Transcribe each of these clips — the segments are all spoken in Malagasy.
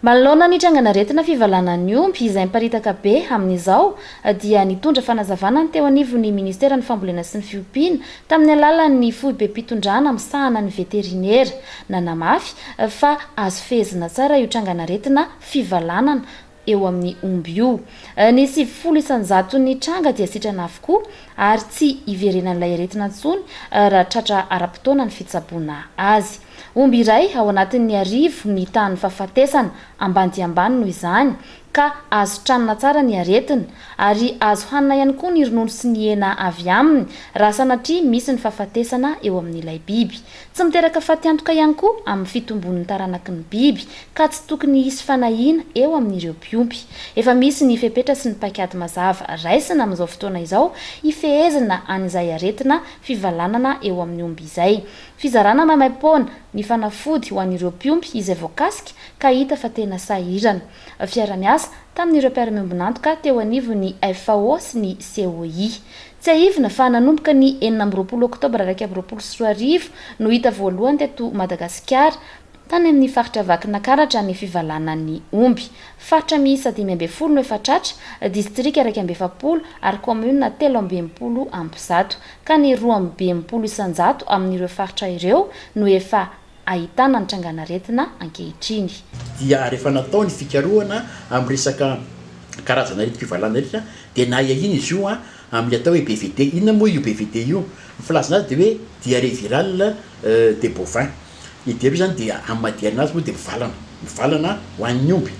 Manoloana ny trangana-retina fivalanan'ny omby izay miparitaka be amin'izao dia nitondra fanazavana ny teo anivon'ny ministera ny fambolena sy ny fiompiana tamin'ny alalan'ny foibe mpitondrana misahana ny veterinera nanamafy fa azo fehezina tsara io trangana-retina fivalanana eo amin'ny omby io. Ny 70 isanjaton'ny tranga dia sitrana avokoa ary tsy iverenan'ilay aretina intsony raha tratra ara-potoana ny fitsaboana azy. Omby iray ao anatin'ny arivo ny tany fahafatesana ambany dia ambany noho izany ka azo tranona tsara ny aretina ary azo hanina ihany koa ny ronono sy ny hena avy aminy raha sanatria misy ny fahafatesana eo amin'ilay biby. Tsy miteraka fatiantoka ihany koa amin'ny fitombon'ny taranaky ny biby ka tsy tokony hisy fanahiana eo amin'ireo mpiompy. Efa misy ny fepetra sy ny paikady mazava raisina amin'izao fotoana izao ifehezana an'izay aretina fivalanana eo amin'ny omby izay. Fizarana maimaimpoana ny fanafody ho an'ireo mpiompy izay voakasika ka hita fa tena sahirana. Fiara-miasa tamin'ireo mpiara-miombonantoka teo anivon'ny FAO sy ny COI. Tsy ahivina fa nanomboka ny 20 Oktobra 2024 no hita voalohany teto Madagasikara tany amin'ny faritra Vakinankaratra ny fivalanan'ny omby. Faritra miisa 540 no efa tratra, distrika 220 ary commune 320 ampizato ka ny 220 isanjato amin'ireo faritra ireo no efa ahitana ny trangana-retina ankehitriny. Dia rehefa natao ny fikarohana amin'ny resaka karazana aretina fivalanana aretina dia na iahina izy io amin'ny atao hoe BVD. Inona moa io BVD io? Ny filazana azy dia hoe diarrhée virale des bovins. Io zany dia amin'ny madihana azy moa dia mivalana ho an'ny omby.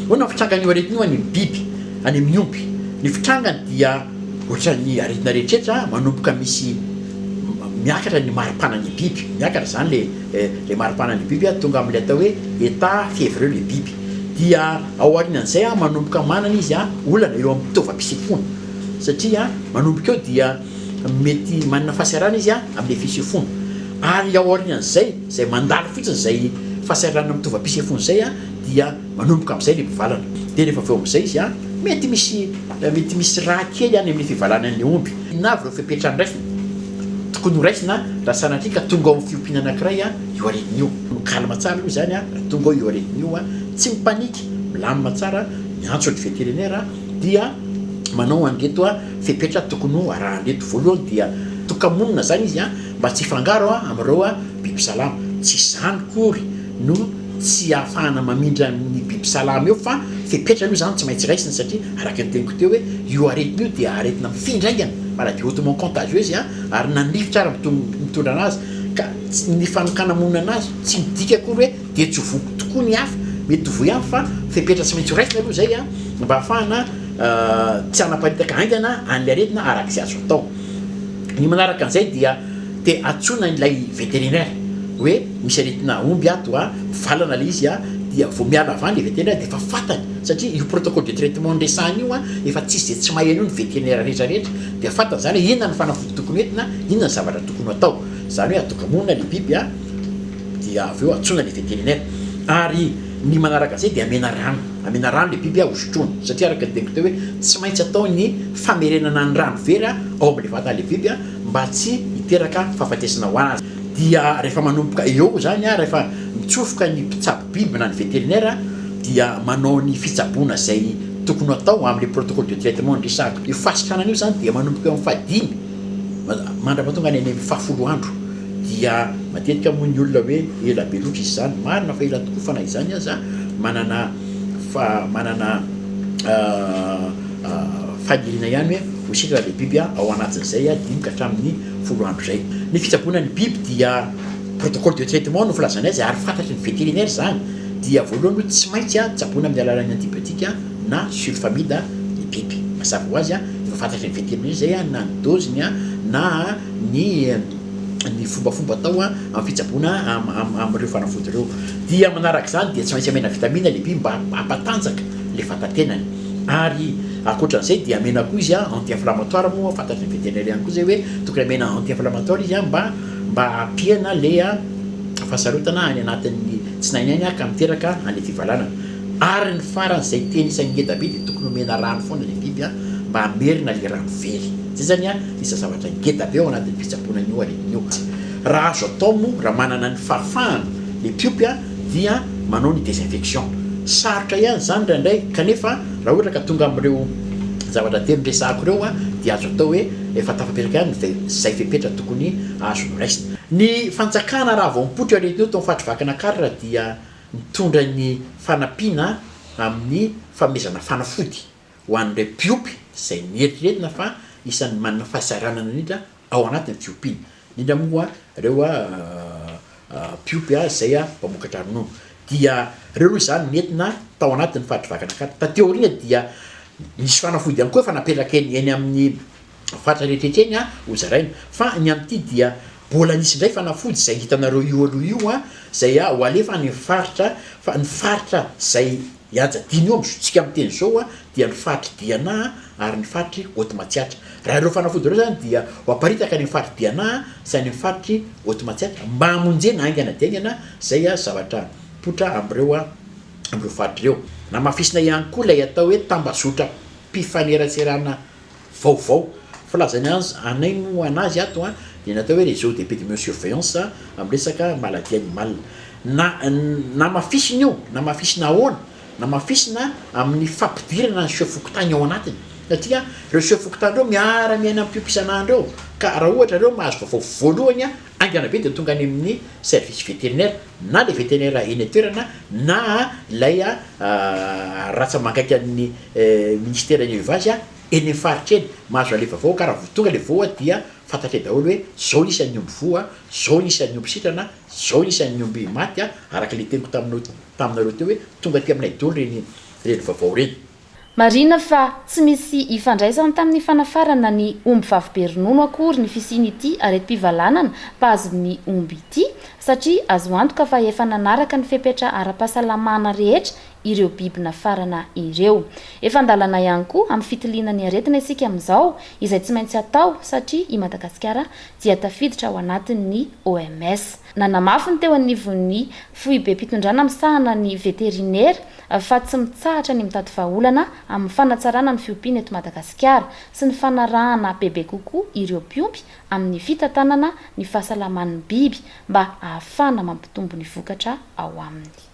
Hoana ny fitrangany aretina io any amin'ny biby, any amin'ny omby. Ny fitrangany dia ohatran'ny aretina rehetrarehetra manomboka misy miakatra ny maripana-ny biby, miakatra zany le maripana-ny biby tonga amin'ilay atao hoe état fiévreux le biby. Dia ao aorianan'izay manomboka manana izy olana eo amin'ny fitaovam-pisefona satria manomboka eo dia mety manana fahasarana izy amin'ny fisefona. Ary ao aorian'izay zay mandalo fotsiny zay fahasarana amin'ny fitaovam-pisefona zay dia manomboka amin'izay le mivalana. Dia rehefa avy eo amin'izay izy mety misy raha kely any amin'ny fivalanan'ny omby. Navy ireo fepetra andraisina tokony ho raisina raha sanatria ka tonga ao amin'ny fiompiana anankiray io aretina io. Kalma tsara aloha zany raha tonga ao io aretina io tsy mipanika, milamina tsara, miantso ny veterinera dia manao an'reto fepetra tokony ho arahan'reto. Voalohany dia tokamonina zany izy mba tsy hifangaro amin'ireo biby salama. Tsy izany kory no tsy ahafahana mamindra ny biby salama eo fa fepetra aloha zany tsy maintsy raisina satria araka ny teniko teo hoe io aretina io dia aretina mifindraingana maladie hautement contagieuse ary nanify tsara mitondra anazy ka ny fanokana monina anazy tsy midika akory hoe dia tsy voky tokoa ny hafa mety voy ihany fa fepetra tsy maintsy raisina aloha zay mba ahafahana tsy hanaparitaka haingana an'ilay aretina araka sy azo atao. Ny manaraka an'izay dia te atsona ilay veterinera hoe misy aretina omby ato mivalana le izy dia vao miala avany le veterinera dia efa fantany satria io protocole de traitement ndresahany io efa tsisy dia tsy maheno ny veterinera rehetrarehetra dia fantany zany hoe inona ny fanafody tokony entina, inona ny zavatra tokony atao. Zany hoe atokamonina le biby dia avy eo atsona le veterinera. Ary ny manaraka an'izay dia amena rano le biby hosotrona satria araka ny teniko teo hoe tsy maintsy atao ny famerenana ny rano very ao amin'le vatan'le biby mba tsy hiteraka fahafatesana ho anazy. Dia rehefa manomboka eo zany rehefa mitsofoka ny mpitsabo biby na ny veterinera dia manao ny fitsaboana zay tokony atao amin'le protocole de traitement ndresahako. Io fasitrana io zany dia manomboka eo amin'ny fahadimy mandrapatonga any amin'ny 10 andro. Dia matetika moa ny olona hoe ela be loatra izy zany, marina fa ela tokoa fa na izany aza manana fahadiriana ihany hoe hositra le biby ao anatin'izay 5 ka hatramin'ny 10 andro zay. Ny fitsaboana ny biby dia protocole de traitement no filazana azy ary fantatry ny veterinera zany dia voalohany tsy maintsy tsaboana amin'ny alalan'ny antibiotika na sulfamide ny biby. Mazava ho azy efa fantatry ny veterinera zay na ny doziny na ny fombafomba atao amin'ny fitsaboana amin'ireo fanafody ireo. Dia manaraka zany dia tsy maintsy amena vitamina le biby mba hampatanjaka le vatantenany. Ary akoatran'izay dia amena koa izy anti-inflammatoire moa fantatry ny veterinera ihany koa zay hoe tokony amena anti-inflammatoire izy mba hampihana le fahasarotana any anatin'ny tsinainy ka miteraka an'le fivalanana. Ary ny faran'izay teny isan'ny ngeda be dia tokony omena rano foana le biby mba hamerina le rano very. Zay zany isa zavatra ngeda be ao anatin'ny fitsaboana io aretina io. Raha azo atao moa raha manana ny fahafahana le mpiompy dia manao ny désinfection sarotra ihany zany ndraindray kanefa raha ohatra ka tonga am'ireo zavatra telo resako ireo dia azo atao hoe efa tafapetraka ihany zay fepetra tokony azo raisina. Ny fanjakana raha vao mipotra aretin'io tao fatrivakana karra dia mitondra ny fanampiana amin'ny famezana fanafody ho an'ireo piopy zay mieritriretina fa isan'ny manana fahasaranana indrindra ao anatin'ny fiopiny indrindra moa ireo piopy zay mpamokatra ronono dia reo zany nentina tao anatin'ny fahatrivakana karra tateo rina dia misy fanafody ihany koa efa napetraka eny amin'ny faritra rehetrarehetra eny ho zaraina fa ny amin'ity dia mbola nisy indray fanafody zay hitanareo io aloha io zay ho alefa ny faritra fa ny faritra zay iajadiny io amitsika amin'ny teny zao dia ny faritry Diana ary ny faritry Haute-Matsiatra. Raha ireo fanafody ireo zany dia ho aparitaka ny faritry Diana sy ny faritry Haute-Matsiatra mba hamonjena aingana diaingana zay zavatra potra am'ireo faritra ireo. Na mafisina ihany koa lay atao hoe tambazotra mpifaneraserana vaovao filazany anay no anazy ato dia natao hoe réseau d'épidémiosurveillance amin'ny resaka maladie animale na mafisina io na mafisina ahoana na mafisina amin'ny fampidirana ny sefokotany ao anatiny satria ireo sefokotany reo miara-miaina amin'ny piompisanandro eo ka raha ohatra reo mahazo vaovao voalohany angana be dia tonga any amin'ny service vétérinaire na le vétérinaire eny toerana na lay ratsa mangaiky amin'ny ministère ny élevage eny faritra eny mahazo ale vaovao ka raha tonga le voa dia fantatra daholo hoe zao isan'ny omby voa zao isan'ny omby sitrana zao isan'ny omby maty araka le teniko taminareo teo hoe tonga ty aminay dolo reny vaovao reny. Marina fa tsy misy ifandraisany tamin'ny fanafarana ny omby vavibe ronono akory ny fisiny ity areti-pivalanana pazy ny omby ity satria azo antoka fa efa nanaraka ny fepetra ara-pahasalamana rehetra ireo biby nafarana ireo. Efa andalana ihany koa amin'ny fitiliana ny aretina isika amin'izao izay tsy maintsy atao satria i Madagasikara dia tafiditra ao anatin'ny OMS. Nanamafy ny teo anivon'ny foibe mpitondrana misahana ny veterinaire fa tsy mitsahatra ny mitady vahaolana amin'ny fanatsarana ny fiompiana eto Madagasikara sy ny fanarahana bebe kokoa ireo piompy amin'ny fitantanana ny fahasalaman'ny biby mba ahafana mampitombo ny vokatra ao aminy.